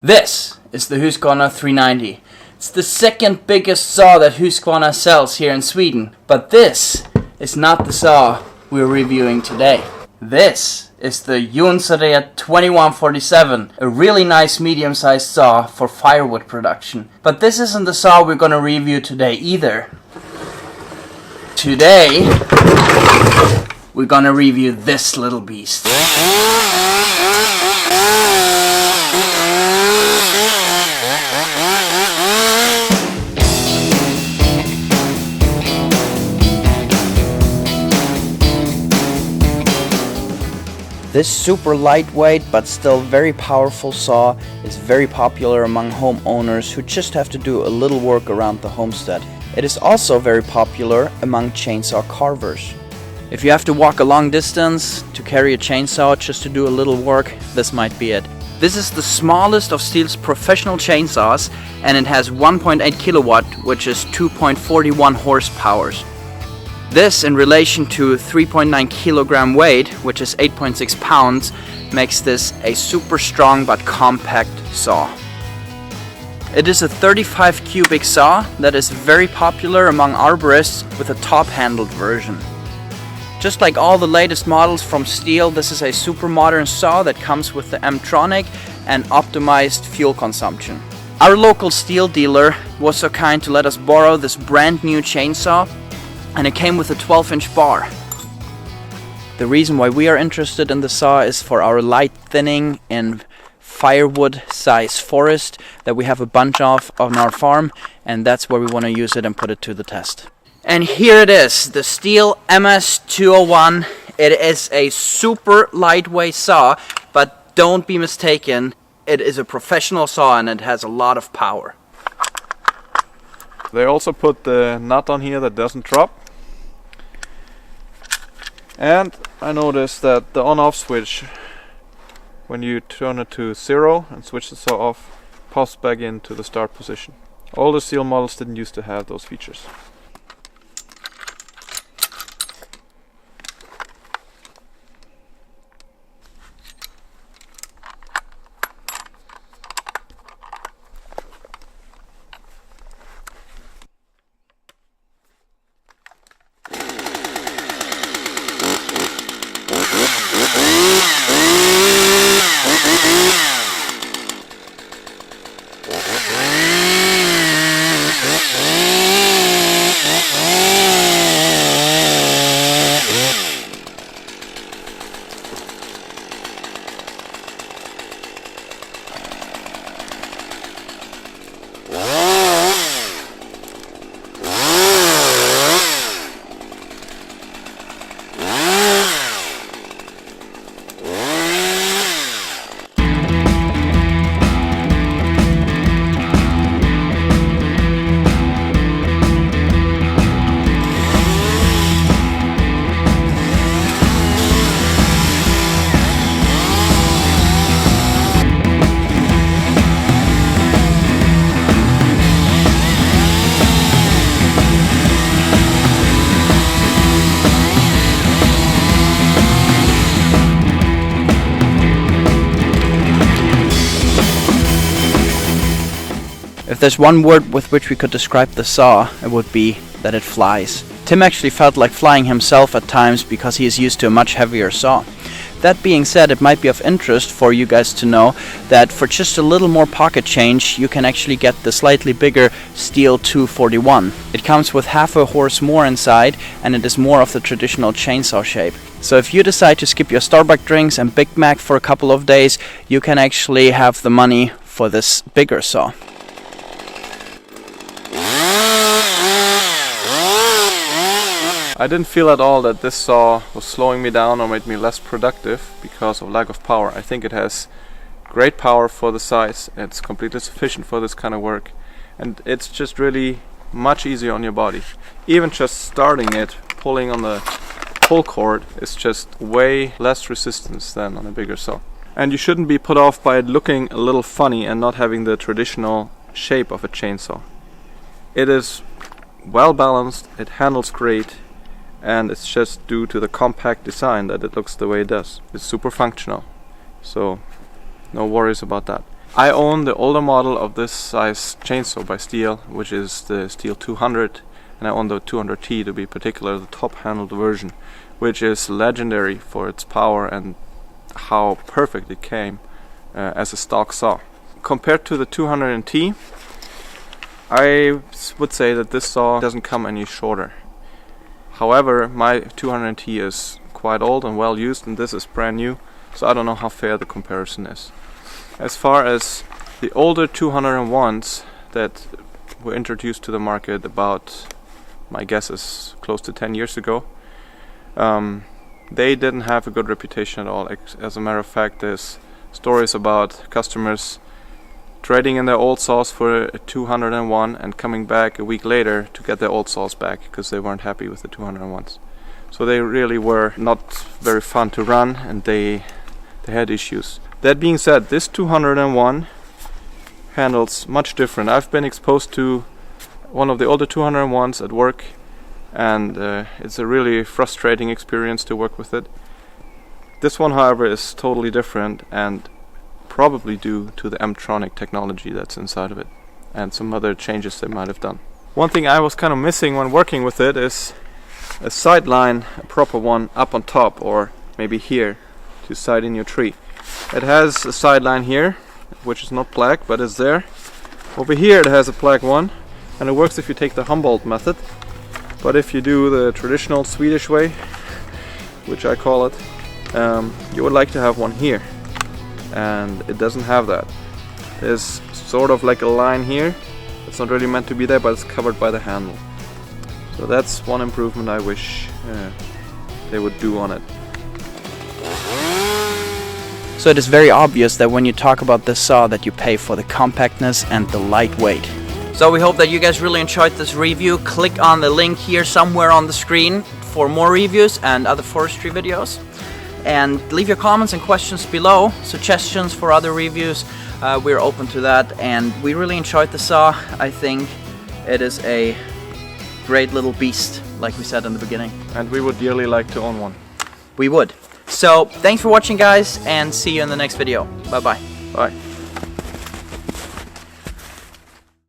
This is the Husqvarna 390. It's the second biggest saw that Husqvarna sells here in Sweden. But this is not the saw we're reviewing today. This is the Homestead 2147, a really nice medium-sized saw for firewood production. But this isn't the saw we're gonna review today either. Today, we're gonna review this little beast. This super lightweight but still very powerful saw is very popular among homeowners who just have to do a little work around the homestead. It is also very popular among chainsaw carvers. If you have to walk a long distance to carry a chainsaw just to do a little work, this might be it. This is the smallest of Stihl's professional chainsaws, and it has 1.8 kilowatt, which is 2.41 horsepower. This, in relation to 3.9 kilogram weight, which is 8.6 pounds, makes this a super strong but compact saw. It is a 35 cubic saw that is very popular among arborists with a top-handled version. Just like all the latest models from Stihl, this is a super modern saw that comes with the M-tronic and optimized fuel consumption. Our local Stihl dealer was so kind to let us borrow this brand new chainsaw, and it came with a 12-inch bar. The reason why we are interested in the saw is for our light thinning in firewood size forest that we have a bunch of on our farm, and that's where we want to use it and put it to the test. And here it is, the Stihl MS201. It is a super lightweight saw, but don't be mistaken, it is a professional saw and it has a lot of power. They also put the nut on here that doesn't drop. And I noticed that the on-off switch, when you turn it to 0 and switch the saw off, pops back into the start position. All the Stihl models didn't used to have those features. If there's one word with which we could describe the saw, it would be that it flies. Tim actually felt like flying himself at times because he is used to a much heavier saw. That being said, it might be of interest for you guys to know that for just a little more pocket change, you can actually get the slightly bigger Stihl 241. It comes with half a horse more inside, and it is more of the traditional chainsaw shape. So if you decide to skip your Starbucks drinks and Big Mac for a couple of days, you can actually have the money for this bigger saw. I didn't feel at all that this saw was slowing me down or made me less productive because of lack of power. I think it has great power for the size. It's completely sufficient for this kind of work, and it's just really much easier on your body. Even just starting it, pulling on the pull cord is just way less resistance than on a bigger saw. And you shouldn't be put off by it looking a little funny and not having the traditional shape of a chainsaw. It is well balanced, it handles great, and it's just due to the compact design that it looks the way it does. It's super functional, so no worries about that. I own the older model of this size chainsaw by Stihl, which is the Stihl 200, and I own the 200T to be particular, the top-handled version, which is legendary for its power and how perfect it came as a stock saw. Compared to the 200T, I would say that this saw doesn't come any shorter. However, my 200T is quite old and well used, and this is brand new, so I don't know how fair the comparison is. As far as the older 201s that were introduced to the market about, my guess is close to 10 years ago, they didn't have a good reputation at all. As a matter of fact, there's stories about customers trading in their old saws for a 201 and coming back a week later to get their old saws back because they weren't happy with the 201s. So they really were not very fun to run, and they had issues. That being said, this 201 handles much different. I've been exposed to one of the older 201s at work, and it's a really frustrating experience to work with it. This one, however, is totally different, and probably due to the M-tronic technology that's inside of it and some other changes they might have done. One thing I was kind of missing when working with it is a sideline, a proper one up on top, or maybe here to side in your tree. It has a sideline here, which is not black, but is there. Over here it has a black one, and it works if you take the Humboldt method. But if you do the traditional Swedish way, which I call it, you would like to have one here, and it doesn't have that. There's sort of like a line here. It's not really meant to be there, but it's covered by the handle. So that's one improvement I wish they would do on it. So it is very obvious that when you talk about this saw that you pay for the compactness and the lightweight. So we hope that you guys really enjoyed this review. Click on the link here somewhere on the screen for more reviews and other forestry videos. And leave your comments and questions below, suggestions for other reviews. We're open to that, and we really enjoyed the saw. I think it is a great little beast, like we said in the beginning. And we would dearly like to own one. We would. So thanks for watching, guys, and see you in the next video. Bye bye. Bye.